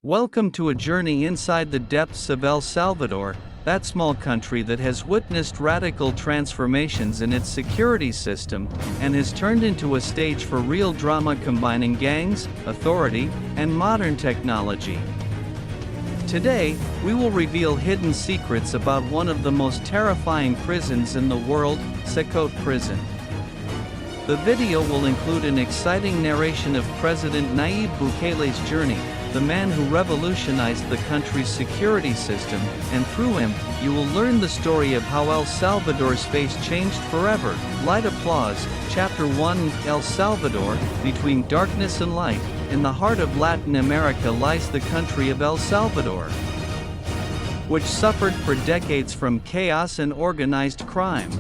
Welcome to a journey inside the depths of El Salvador, that small country that has witnessed radical transformations in its security system and has turned into a stage for real drama combining gangs, authority, and modern technology. Today, we will reveal hidden secrets about one of the most terrifying prisons in the world, Secot Prison. The video will include an exciting narration of President Nayib Bukele's journey, the man who revolutionized the country's security system, and through him, you will learn the story of how El Salvador's face changed forever. Light applause. Chapter 1 El Salvador, between darkness and light, in the heart of Latin America lies the country of El Salvador, which suffered for decades from chaos and organized crime.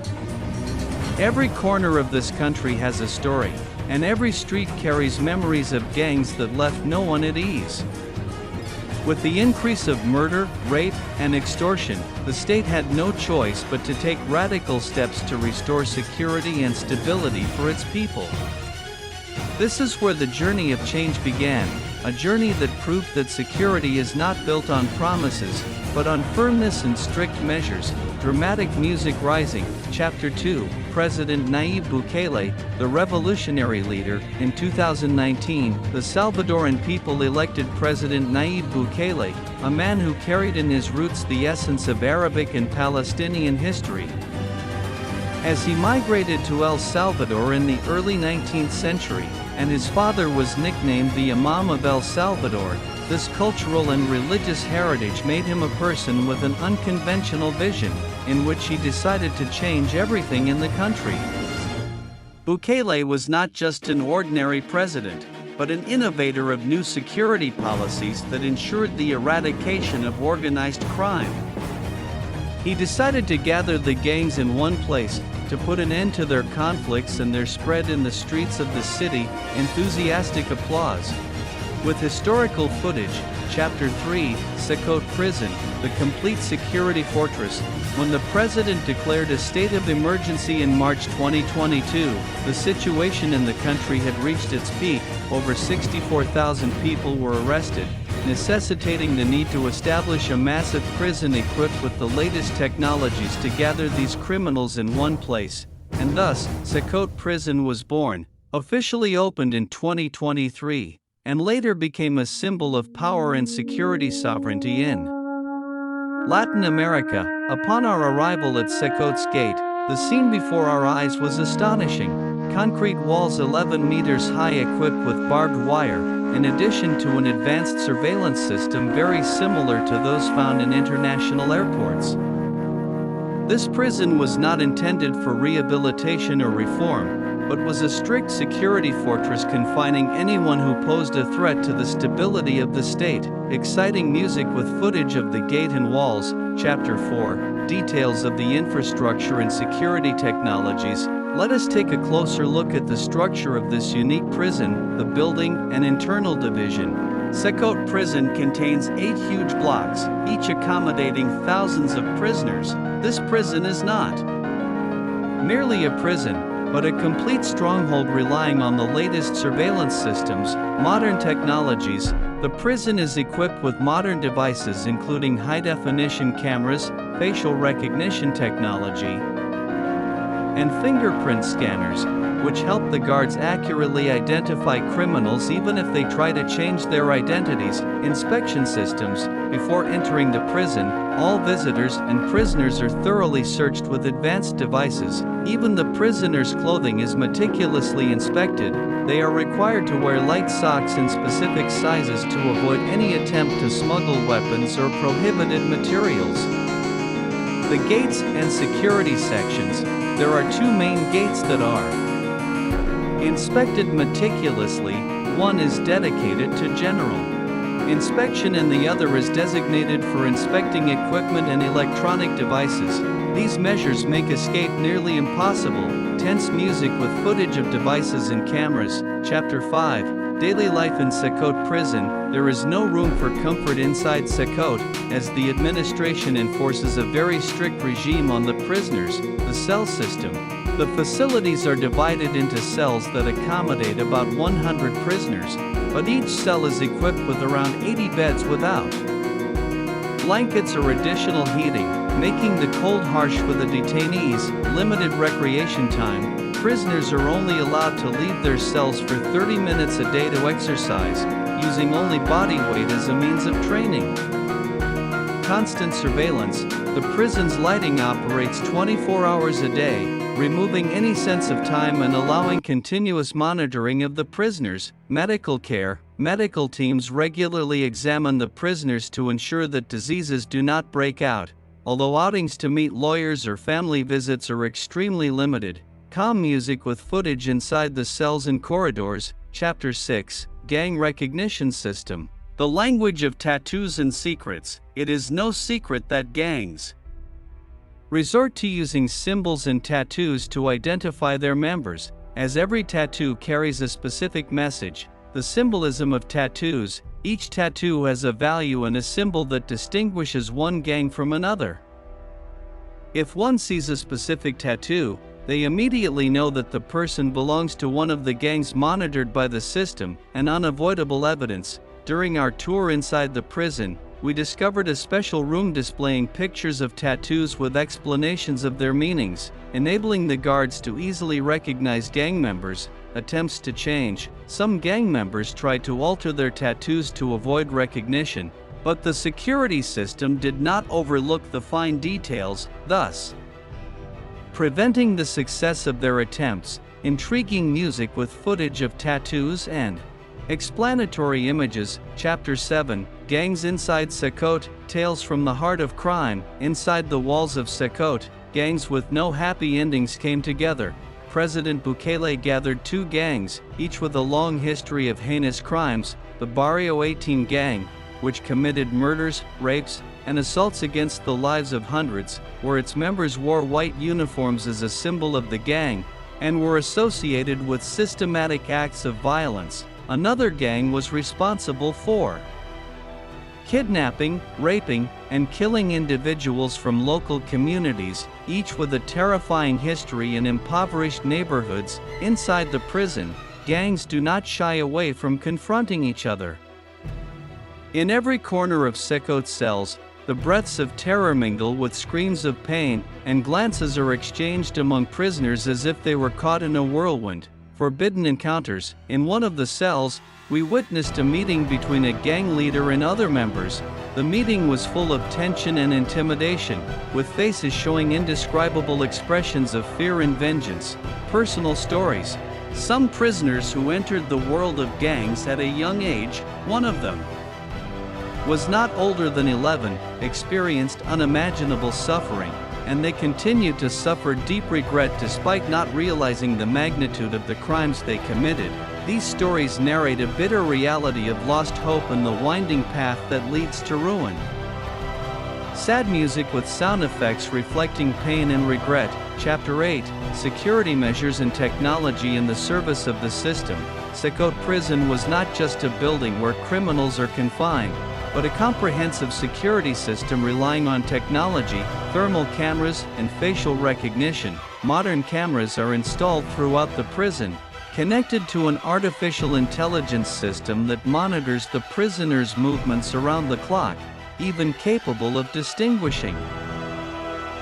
Every corner of this country has a story, and every street carries memories of gangs that left no one at ease. With the increase of murder, rape, and extortion, the state had no choice but to take radical steps to restore security and stability for its people. This is where the journey of change began, a journey that proved that security is not built on promises, but on firmness and strict measures. Dramatic music rising. Chapter 2 President Nayib Bukele, the revolutionary leader. In 2019, the Salvadoran people elected President Nayib Bukele, a man who carried in his roots the essence of Arabic and Palestinian history. As he migrated to El Salvador in the early 19th century, and his father was nicknamed the Imam of El Salvador, this cultural and religious heritage made him a person with an unconventional vision, in which he decided to change everything in the country. Bukele was not just an ordinary president, but an innovator of new security policies that ensured the eradication of organized crime. He decided to gather the gangs in one place, to put an end to their conflicts and their spread in the streets of the city. Enthusiastic applause. With historical footage. Chapter 3 Secot Prison, the complete security fortress. When the president declared a state of emergency in March 2022, the situation in the country had reached its peak. Over 64,000 people were arrested, necessitating the need to establish a massive prison equipped with the latest technologies to gather these criminals in one place. And thus, Secot Prison was born, officially opened in 2023. And later became a symbol of power and security sovereignty in Latin America. Upon our arrival at Secot's gate, the scene before our eyes was astonishing. Concrete walls 11 meters high equipped with barbed wire, in addition to an advanced surveillance system very similar to those found in international airports. This prison was not intended for rehabilitation or reform, but was a strict security fortress confining anyone who posed a threat to the stability of the state. Exciting music with footage of the gate and walls. Chapter 4 Details of the infrastructure and security technologies. Let us take a closer look at the structure of this unique prison, the building and internal division. Secot Prison contains 8 huge blocks, each accommodating thousands of prisoners. This prison is not merely a prison, but a complete stronghold relying on the latest surveillance systems, modern technologies. The prison is equipped with modern devices including high-definition cameras, facial recognition technology, and fingerprint scanners, which help the guards accurately identify criminals even if they try to change their identities. Inspection systems. Before entering the prison, all visitors and prisoners are thoroughly searched with advanced devices. Even the prisoners' clothing is meticulously inspected. They are required to wear light socks in specific sizes to avoid any attempt to smuggle weapons or prohibited materials. The gates and security sections. There are 2 main gates that are inspected meticulously. One is dedicated to general inspection and the other is designated for inspecting equipment and electronic devices. These measures make escape nearly impossible. Tense music with footage of devices and cameras. Chapter 5 Daily life in Secot Prison. There is no room for comfort inside Secot, as the administration enforces a very strict regime on the prisoners. The cell system. The facilities are divided into cells that accommodate about 100 prisoners. but each cell is equipped with around 80 beds without blankets or additional heating, making the cold harsh for the detainees. Limited recreation time. Prisoners are only allowed to leave their cells for 30 minutes a day to exercise, using only body weight as a means of training. Constant surveillance. The prison's lighting operates 24 hours a day, removing any sense of time and allowing continuous monitoring of the prisoners. Medical care. Medical teams regularly examine the prisoners to ensure that diseases do not break out, although outings to meet lawyers or family visits are extremely limited. Calm music with footage inside the cells and corridors. Chapter 6. Gang Recognition System. The language of tattoos and secrets. It is no secret that gangs resort to using symbols and tattoos to identify their members, as every tattoo carries a specific message. The symbolism of tattoos. Each tattoo has a value and a symbol that distinguishes one gang from another. If one sees a specific tattoo, they immediately know that the person belongs to one of the gangs monitored by the system. An unavoidable evidence. During our tour inside the prison, we discovered a special room displaying pictures of tattoos with explanations of their meanings, enabling the guards to easily recognize gang members. Attempts to change. Some gang members tried to alter their tattoos to avoid recognition, but the security system did not overlook the fine details, thus preventing the success of their attempts. Intriguing music with footage of tattoos and explanatory images. Chapter 7. Gangs inside Sekot. Tales from the heart of crime. Inside the walls of Sekot, gangs with no happy endings came together. President Bukele gathered two gangs, each with a long history of heinous crimes. The Barrio 18 gang, which committed murders, rapes, and assaults against the lives of hundreds, where its members wore white uniforms as a symbol of the gang, and were associated with systematic acts of violence. Another gang was responsible for kidnapping, raping, and killing individuals from local communities, each with a terrifying history in impoverished neighborhoods. Inside the prison, gangs do not shy away from confronting each other. In every corner of Sekot cells, the breaths of terror mingle with screams of pain, and glances are exchanged among prisoners as if they were caught in a whirlwind. Forbidden encounters. In one of the cells, we witnessed a meeting between a gang leader and other members. The meeting was full of tension and intimidation, with faces showing indescribable expressions of fear and vengeance. Personal stories. Some prisoners who entered the world of gangs at a young age, one of them was not older than 11, experienced unimaginable suffering, and they continued to suffer deep regret despite not realizing the magnitude of the crimes they committed. These stories narrate a bitter reality of lost hope and the winding path that leads to ruin. Sad music with sound effects reflecting pain and regret. Chapter 8. Security measures and technology in the service of the system. Sekot Prison was not just a building where criminals are confined, but a comprehensive security system relying on technology, thermal cameras, and facial recognition. Modern cameras are installed throughout the prison, connected to an artificial intelligence system that monitors the prisoners' movements around the clock, even capable of distinguishing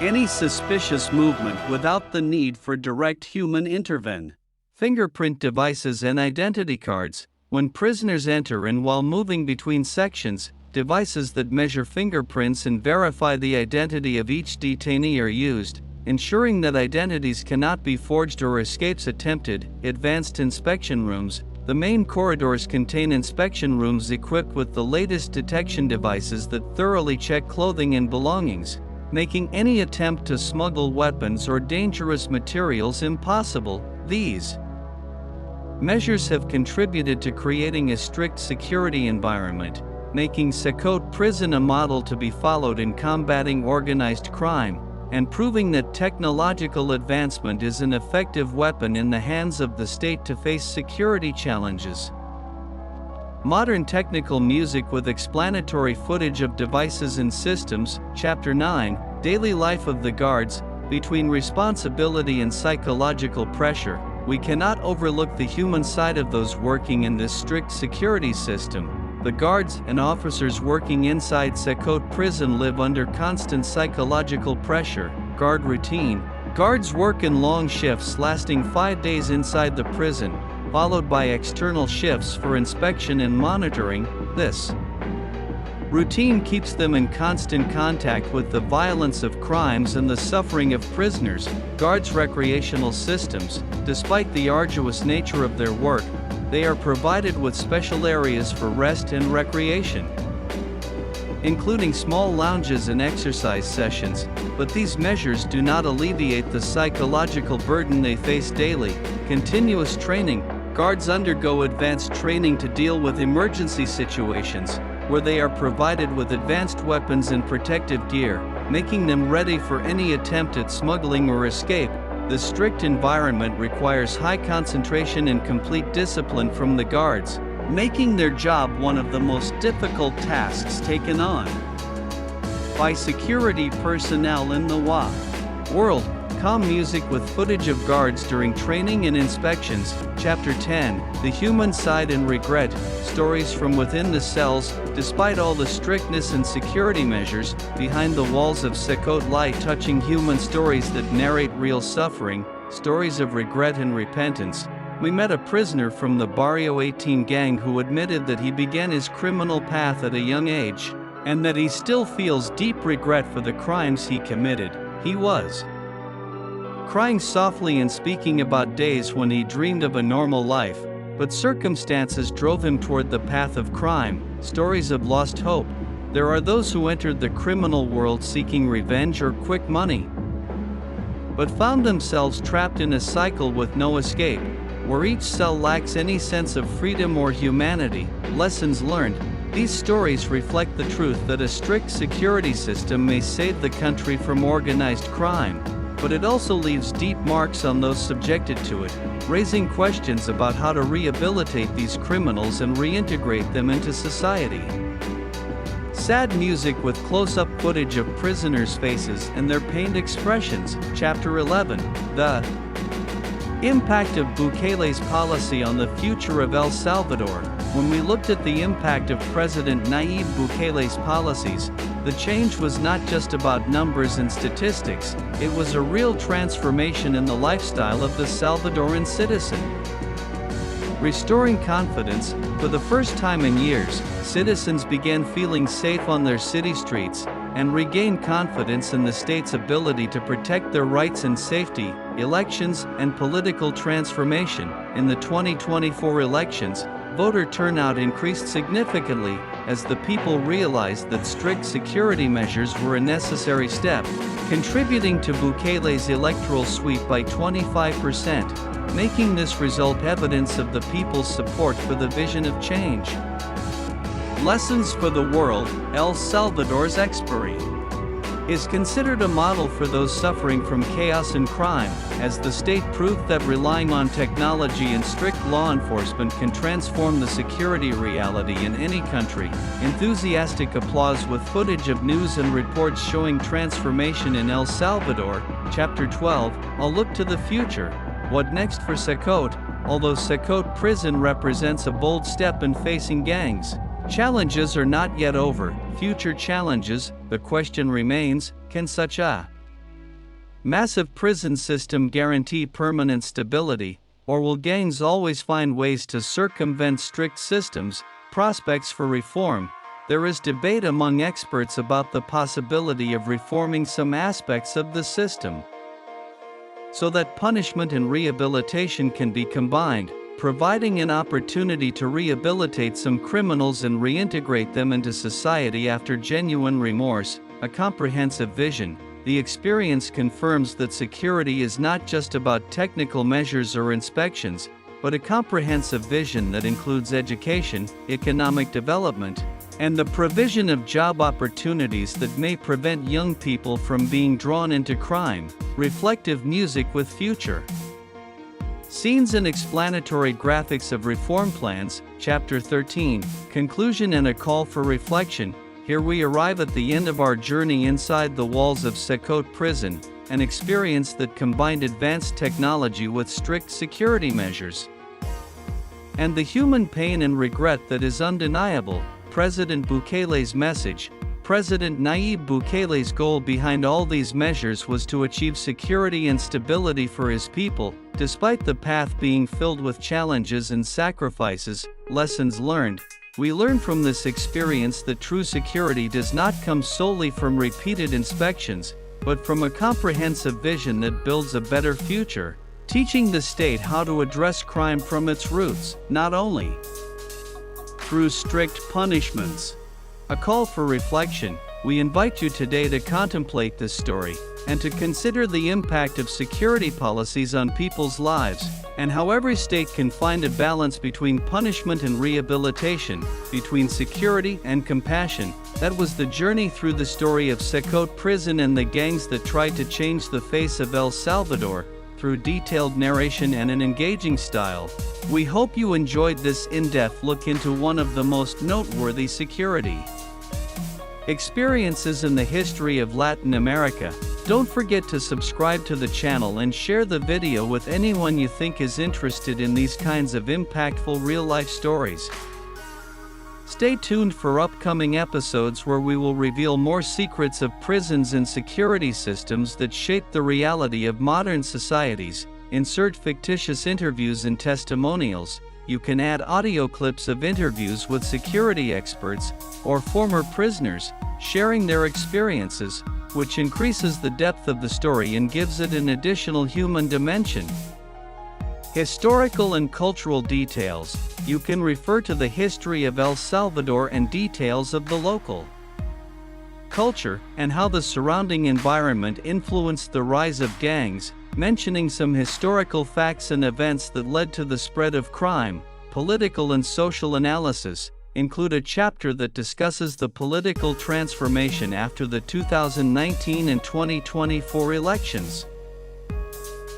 any suspicious movement without the need for direct human intervention. Fingerprint devices and identity cards. When prisoners enter and while moving between sections, devices that measure fingerprints and verify the identity of each detainee are used, ensuring that identities cannot be forged or escapes attempted. Advanced inspection rooms. The main corridors contain inspection rooms equipped with the latest detection devices that thoroughly check clothing and belongings, making any attempt to smuggle weapons or dangerous materials impossible. These measures have contributed to creating a strict security environment, making Sekot Prison a model to be followed in combating organized crime, and proving that technological advancement is an effective weapon in the hands of the state to face security challenges. Modern technical music with explanatory footage of devices and systems. Chapter 9. Daily life of the guards. Between responsibility and psychological pressure, we cannot overlook the human side of those working in this strict security system. The guards and officers working inside Sekot prison live under constant psychological pressure. Guard routine. Guards work in long shifts lasting 5 days inside the prison, followed by external shifts for inspection and monitoring. This routine keeps them in constant contact with the violence of crimes and the suffering of prisoners. Guards' recreational systems. Despite the arduous nature of their work, they are provided with special areas for rest and recreation, including small lounges and exercise sessions, but these measures do not alleviate the psychological burden they face daily. Continuous training. Guards undergo advanced training to deal with emergency situations, where they are provided with advanced weapons and protective gear, making them ready for any attempt at smuggling or escape. The strict environment requires high concentration and complete discipline from the guards, making their job one of the most difficult tasks taken on by security personnel in the world. Calm music with footage of guards during training and inspections. Chapter 10, The Human Side and Regret. Stories from within the cells. Despite all the strictness and security measures, behind the walls of Sekot lie touching human stories that narrate real suffering, stories of regret and repentance. We met a prisoner from the Barrio 18 gang who admitted that he began his criminal path at a young age, and that he still feels deep regret for the crimes he committed. He was crying softly and speaking about days when he dreamed of a normal life, but circumstances drove him toward the path of crime. Stories of lost hope. There are those who entered the criminal world seeking revenge or quick money, but found themselves trapped in a cycle with no escape, where each cell lacks any sense of freedom or humanity. Lessons learned. These stories reflect the truth that a strict security system may save the country from organized crime, but it also leaves deep marks on those subjected to it, raising questions about how to rehabilitate these criminals and reintegrate them into society. Sad music with close-up footage of prisoners' faces and their pained expressions. Chapter 11, The Impact of Bukele's Policy on the Future of El Salvador. When we looked at the impact of President Nayib Bukele's policies, the change was not just about numbers and statistics, it was a real transformation in the lifestyle of the Salvadoran citizen. Restoring confidence. For the first time in years, citizens began feeling safe on their city streets, and regained confidence in the state's ability to protect their rights and safety. Elections and political transformation. In the 2024 elections, voter turnout increased significantly as the people realized that strict security measures were a necessary step, contributing to Bukele's electoral sweep by 25%, making this result evidence of the people's support for the vision of change. Lessons for the world. El Salvador's expiry is considered a model for those suffering from chaos and crime, as the state proved that relying on technology and strict law enforcement can transform the security reality in any country. Enthusiastic applause with footage of news and reports showing transformation in El Salvador. Chapter 12, A Look to the Future. What next for Sekot? Although Sekot prison represents a bold step in facing gangs, challenges are not yet over. Future challenges. The question remains, can such a massive prison system guarantee permanent stability, or will gangs always find ways to circumvent strict systems? Prospects for reform. There is debate among experts about the possibility of reforming some aspects of the system, so that punishment and rehabilitation can be combined, providing an opportunity to rehabilitate some criminals and reintegrate them into society after genuine remorse. A comprehensive vision. The experience confirms that security is not just about technical measures or inspections, but a comprehensive vision that includes education, economic development, and the provision of job opportunities that may prevent young people from being drawn into crime. Reflective music with future scenes and explanatory graphics of reform plans. Chapter 13, Conclusion and a Call for Reflection. Here we arrive at the end of our journey inside the walls of Sekot prison. an experience that combined advanced technology with strict security measures. And the human pain and regret that is undeniable. President Bukele's message. President Nayib Bukele's goal behind all these measures was to achieve security and stability for his people, despite the path being filled with challenges and sacrifices. Lessons learned. We learn from this experience that true security does not come solely from repeated inspections, but from a comprehensive vision that builds a better future, teaching the state how to address crime from its roots, not only through strict punishments. A call for reflection. We invite you today to contemplate this story, and to consider the impact of security policies on people's lives, and how every state can find a balance between punishment and rehabilitation, between security and compassion. That was the journey through the story of Secot prison and the gangs that tried to change the face of El Salvador, through detailed narration and an engaging style. We hope you enjoyed this in-depth look into one of the most noteworthy security experiences in the history of Latin America. Don't forget to subscribe to the channel and share the video with anyone you think is interested in these kinds of impactful real-life stories. Stay tuned for upcoming episodes where we will reveal more secrets of prisons and security systems that shape the reality of modern societies. Insert fictitious interviews and testimonials. You can add audio clips of interviews with security experts or former prisoners, sharing their experiences, which increases the depth of the story and gives it an additional human dimension. Historical and cultural details. You can refer to the history of El Salvador and details of the local culture, and how the surrounding environment influenced the rise of gangs, mentioning some historical facts and events that led to the spread of crime. Political and social analysis. Include a chapter that discusses the political transformation after the 2019 and 2024 elections,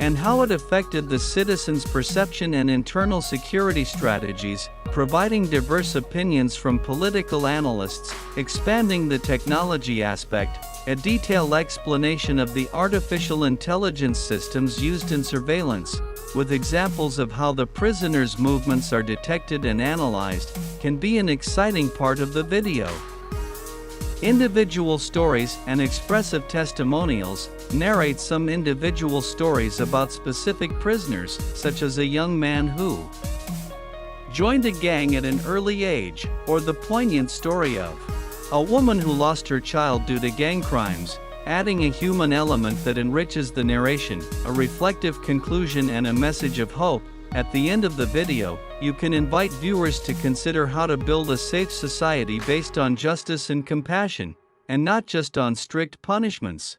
and how it affected the citizens' perception and internal security strategies, providing diverse opinions from political analysts, expanding the technology aspect, a detailed explanation of the artificial intelligence systems used in surveillance, with examples of how the prisoners' movements are detected and analyzed, can be an exciting part of the video. Individual stories and expressive testimonials. Narrate some individual stories about specific prisoners, such as a young man who joined a gang at an early age, or the poignant story of a woman who lost her child due to gang crimes, adding a human element that enriches the narration, a reflective conclusion and a message of hope. At the end of the video, you can invite viewers to consider how to build a safe society based on justice and compassion, and not just on strict punishments.